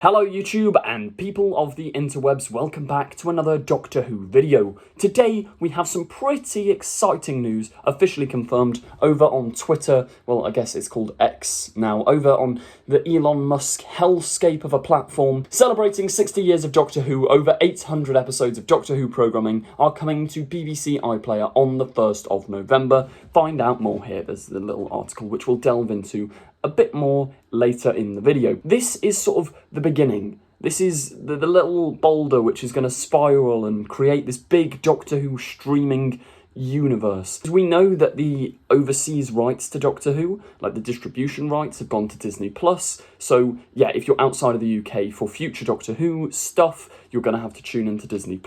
Hello YouTube and people of the interwebs, welcome back to another Doctor Who video. Today we have some pretty exciting news officially confirmed over on Twitter, well I guess it's called X now, over on the Elon Musk hellscape of a platform. Celebrating 60 years of Doctor Who, over 800 episodes of Doctor Who programming are coming to BBC iPlayer on the 1st of November. Find out more here, there's the little article which we'll delve into a bit more later in the video. This is sort of the beginning. This is the little boulder which is going to spiral and create this big Doctor Who streaming universe. We know that the overseas rights to Doctor Who, like the distribution rights, have gone to Disney+. So yeah, if you're outside of the UK for future Doctor Who stuff, you're going to have to tune into Disney+.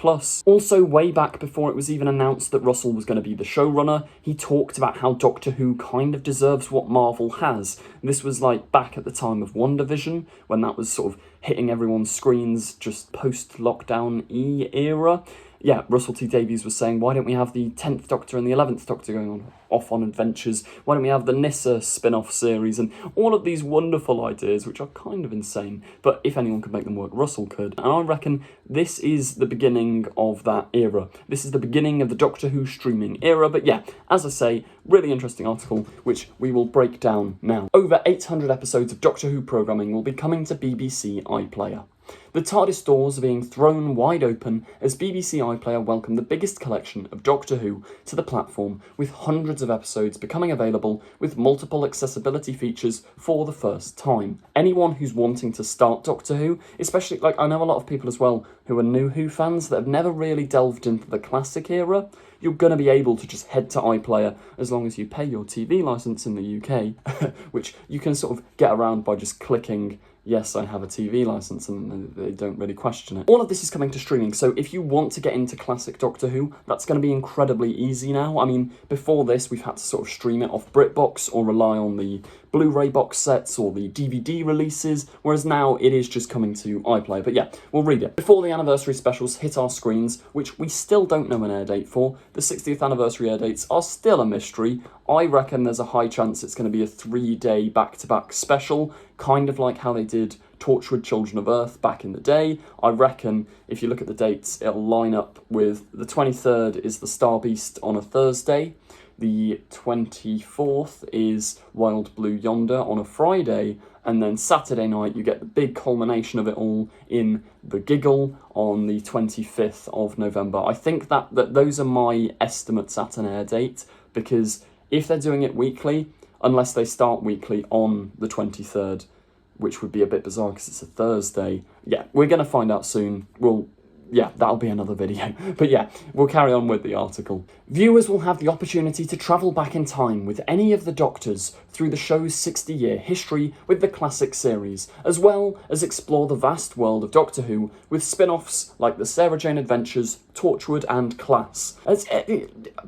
Also, way back before it was even announced that Russell was going to be the showrunner, he talked about how Doctor Who kind of deserves what Marvel has. This was like back at the time of WandaVision, when that was sort of hitting everyone's screens just post-lockdown era. Yeah, Russell T Davies was saying, why don't we have the 10th Doctor and the 11th Doctor going off on adventures? Why don't we have the Nyssa spin-off series? And all of these wonderful ideas, which are kind of insane. But if anyone could make them work, Russell could. And I reckon this is the beginning of that era. This is the beginning of the Doctor Who streaming era. But yeah, as I say, really interesting article, which we will break down now. Over 800 episodes of Doctor Who programming will be coming to BBC iPlayer. The TARDIS doors are being thrown wide open as BBC iPlayer welcome the biggest collection of Doctor Who to the platform, with hundreds of episodes becoming available with multiple accessibility features for the first time. Anyone who's wanting to start Doctor Who, especially, like, I know a lot of people as well who are new Who fans that have never really delved into the classic era, you're going to be able to just head to iPlayer as long as you pay your TV licence in the UK, which you can sort of get around by just clicking yes, I have a TV licence, and they don't really question it. All of this is coming to streaming, so if you want to get into classic Doctor Who, that's going to be incredibly easy now. I mean, before this, we've had to sort of stream it off BritBox or rely on the Blu-ray box sets or the DVD releases, whereas now it is just coming to iPlayer. But yeah, we'll read it. Before the anniversary specials hit our screens, which we still don't know an air date for, the 60th anniversary air dates are still a mystery. I reckon there's a high chance it's going to be a 3-day back-to-back special, kind of like how they did Torchwood Children of Earth back in the day. I reckon if you look at the dates, it'll line up with the 23rd is the Star Beast on a Thursday, the 24th is Wild Blue Yonder on a Friday, and then Saturday night you get the big culmination of it all in The Giggle on the 25th of November. I think that those are my estimates at an air date, because if they're doing it weekly, unless they start weekly on the 23rd, which would be a bit bizarre because it's a Thursday. Yeah, we're going to find out soon. Yeah, that'll be another video. But yeah, we'll carry on with the article. Viewers will have the opportunity to travel back in time with any of the Doctors through the show's 60-year history with the classic series, as well as explore the vast world of Doctor Who with spin-offs like the Sarah Jane Adventures, Torchwood and Class.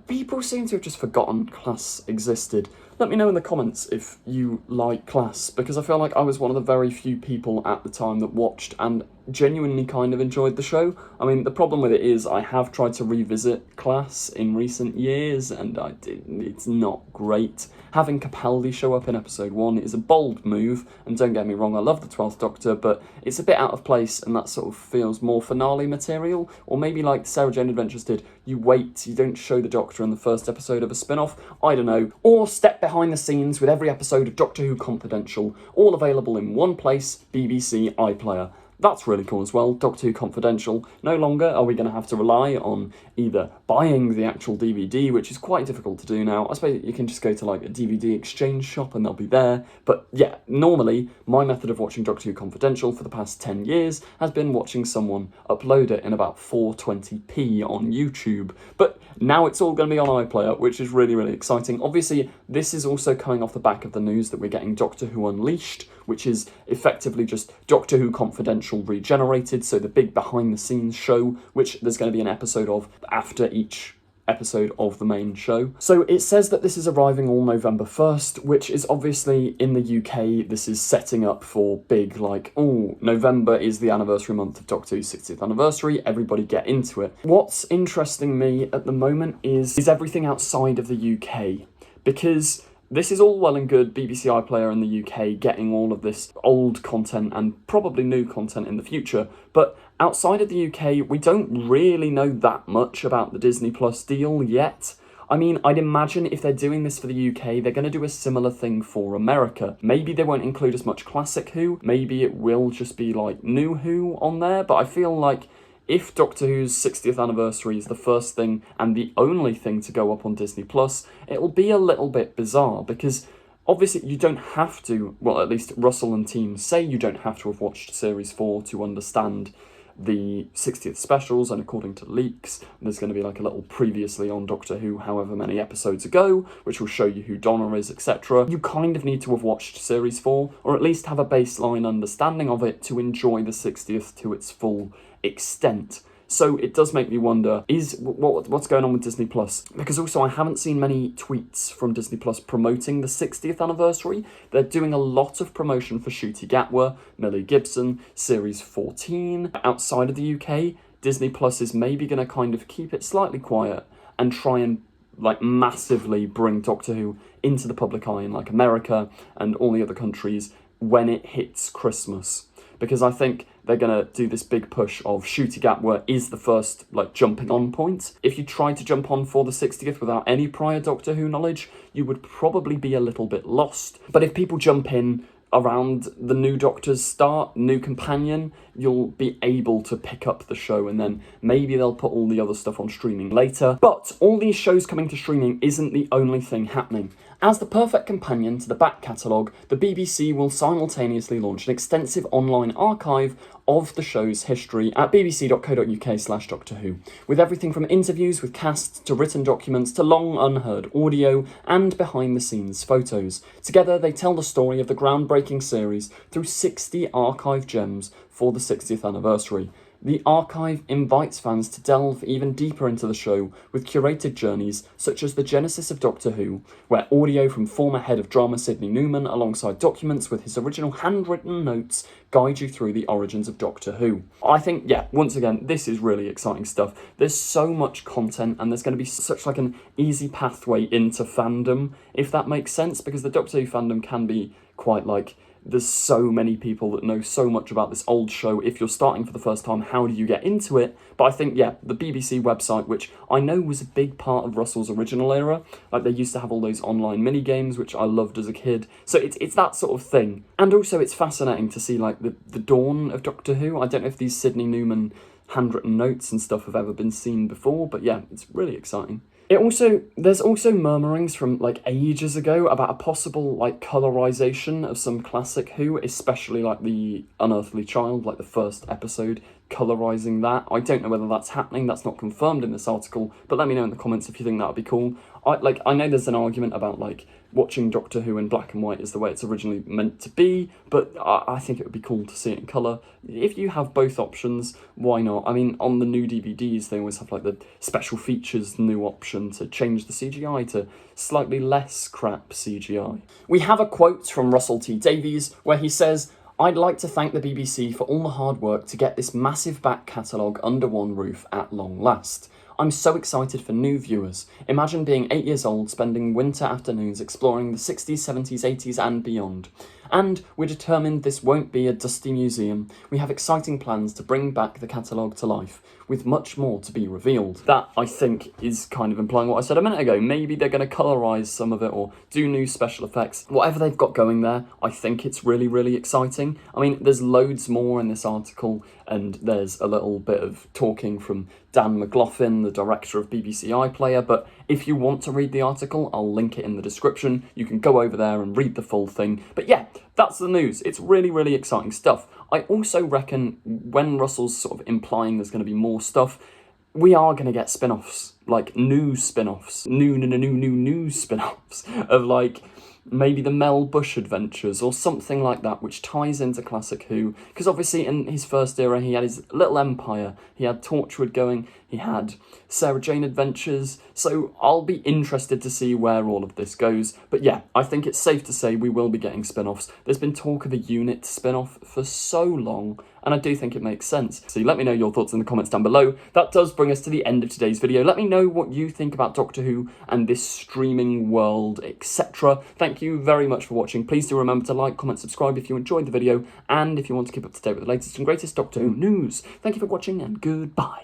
People seem to have just forgotten Class existed. Let me know in the comments if you like Class, because I feel like I was one of the very few people at the time that watched and genuinely kind of enjoyed the show. I mean, the problem with it is I have tried to revisit Class in recent years, and it's not great. Having Capaldi show up in episode 1 is a bold move, and don't get me wrong, I love the 12th Doctor, but it's a bit out of place, and that sort of feels more finale material, or maybe like Sarah Jane Adventures did, you wait, you don't show the Doctor in the first episode of a spin-off, I don't know, or step behind the scenes with every episode of Doctor Who Confidential, all available in one place, BBC iPlayer. That's really cool as well, Doctor Who Confidential. No longer are we going to have to rely on either buying the actual DVD, which is quite difficult to do now. I suppose you can just go to like a DVD exchange shop and they'll be there. But yeah, normally my method of watching Doctor Who Confidential for the past 10 years has been watching someone upload it in about 420p on YouTube. But now it's all going to be on iPlayer, which is really, really exciting. Obviously, this is also coming off the back of the news that we're getting Doctor Who Unleashed, which is effectively just Doctor Who Confidential regenerated, so the big behind-the-scenes show, which there's going to be an episode of after each episode of the main show. So it says that this is arriving all November 1st, which is obviously in the UK, this is setting up for big, like, oh, November is the anniversary month of Doctor Who's 60th anniversary, everybody get into it. What's interesting me at the moment is everything outside of the UK, because this is all well and good, BBC iPlayer in the UK getting all of this old content and probably new content in the future, but outside of the UK, we don't really know that much about the Disney Plus deal yet. I mean, I'd imagine if they're doing this for the UK, they're going to do a similar thing for America. Maybe they won't include as much classic Who, maybe it will just be like new Who on there, but I feel like if Doctor Who's 60th anniversary is the first thing and the only thing to go up on Disney Plus, it'll be a little bit bizarre because obviously you don't have to, well, at least Russell and team say you don't have to have watched Series 4 to understand the 60th specials, and according to leaks, there's going to be like a little previously on Doctor Who however many episodes ago, which will show you who Donna is, etc. You kind of need to have watched Series 4, or at least have a baseline understanding of it to enjoy the 60th to its full extent. So it does make me wonder, what's going on with Disney Plus? Because also I haven't seen many tweets from Disney Plus promoting the 60th anniversary. They're doing a lot of promotion for Ncuti Gatwa, Millie Gibson, Series 14. Outside of the UK, Disney Plus is maybe going to kind of keep it slightly quiet and try and like massively bring Doctor Who into the public eye in like America and all the other countries when it hits Christmas. Because I think they're going to do this big push of Ncuti Gatwa is the first like jumping on point. If you tried to jump on for the 60th without any prior Doctor Who knowledge, you would probably be a little bit lost. But if people jump in around the new Doctor's start, new companion, you'll be able to pick up the show, and then maybe they'll put all the other stuff on streaming later. But all these shows coming to streaming isn't the only thing happening. As the perfect companion to the back catalogue, the BBC will simultaneously launch an extensive online archive of the show's history at bbc.co.uk/Doctor Who, with everything from interviews with casts to written documents to long unheard audio and behind-the-scenes photos. Together, they tell the story of the groundbreaking series through 60 archive gems for the 60th anniversary. The archive invites fans to delve even deeper into the show with curated journeys such as the Genesis of Doctor Who, where audio from former head of drama Sidney Newman alongside documents with his original handwritten notes guide you through the origins of Doctor Who. I think, yeah, once again, this is really exciting stuff. There's so much content and there's going to be such like an easy pathway into fandom, if that makes sense, because the Doctor Who fandom can be quite like, there's so many people that know so much about this old show. If you're starting for the first time, how do you get into it? But I think, yeah, the BBC website, which I know was a big part of Russell's original era, like they used to have all those online mini games, which I loved as a kid. So it's that sort of thing. And also it's fascinating to see like the dawn of Doctor Who. I don't know if these Sidney Newman handwritten notes and stuff have ever been seen before, but yeah, it's really exciting. There's also murmurings from like ages ago about a possible like colorization of some classic Who, especially like the Unearthly Child, like the first episode, colorizing that. I don't know whether that's happening, that's not confirmed in this article, but let me know in the comments if you think that would be cool. I know there's an argument about like watching Doctor Who in black and white is the way it's originally meant to be, but I think it would be cool to see it in colour. If you have both options, why not? I mean, on the new DVDs, they always have like the special features new option to change the CGI to slightly less crap CGI. We have a quote from Russell T Davies where he says, "I'd like to thank the BBC for all the hard work to get this massive back catalogue under one roof at long last. I'm so excited for new viewers. Imagine being 8 years old, spending winter afternoons exploring the 60s, 70s, 80s and beyond. And we're determined this won't be a dusty museum. We have exciting plans to bring back the catalogue to life, with much more to be revealed." That, I think, is kind of implying what I said a minute ago. Maybe they're going to colorise some of it or do new special effects. Whatever they've got going there, I think it's really, really exciting. I mean, there's loads more in this article, and there's a little bit of talking from Dan McLaughlin, the director of BBC iPlayer, but if you want to read the article, I'll link it in the description. You can go over there and read the full thing. But yeah, that's the news. It's really, really exciting stuff. I also reckon when Russell's sort of implying there's going to be more stuff, we are going to get spin-offs, like new spin-offs, new spin-offs of like maybe the Mel Bush adventures or something like that, which ties into classic Who. Because obviously in his first era, he had his little empire. He had Torchwood going. he had Sarah Jane Adventures, so I'll be interested to see where all of this goes. But yeah, I think it's safe to say we will be getting spin-offs. There's been talk of a Unit spin-off for so long, and I do think it makes sense. So let me know your thoughts in the comments down below. That does bring us to the end of today's video. Let me know what you think about Doctor Who and this streaming world, etc. Thank you very much for watching. Please do remember to like, comment, subscribe if you enjoyed the video, and if you want to keep up to date with the latest and greatest Doctor Who news. Thank you for watching, and goodbye.